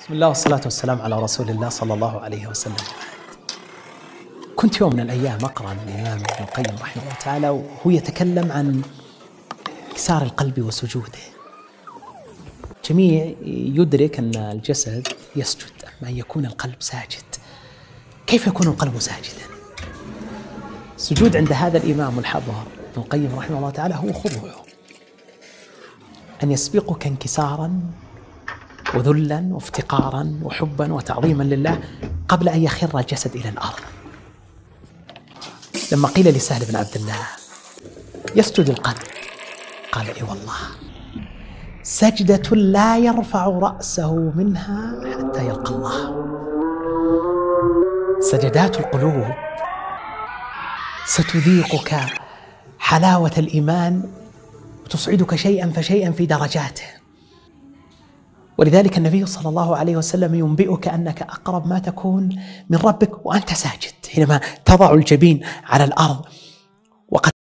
بسم الله والصلاة والسلام على رسول الله صلى الله عليه وسلم. كنت يوم من الأيام أقرأ الإمام ابن القيم رحمه الله تعالى وهو يتكلم عن كسار القلب وسجوده. جميع يدرك أن الجسد يسجد، أما أن يكون القلب ساجد. كيف يكون القلب ساجدا؟ السجود عند هذا الإمام الحبر ابن القيم رحمه الله تعالى هو خضوعه، أن يسبقك انكسارا وذلا وافتقارا وحبا وتعظيما لله قبل أن يخر الجسد إلى الأرض. لما قيل لسهل بن عبد الله يسجد القلب قال إي والله، سجدة لا يرفع رأسه منها حتى يلقى الله. سجدات القلوب ستذيقك حلاوة الإيمان وتصعدك شيئا فشيئا في درجاته. ولذلك النبي صلى الله عليه وسلم ينبئك أنك أقرب ما تكون من ربك وأنت ساجد، حينما تضع الجبين على الأرض وقد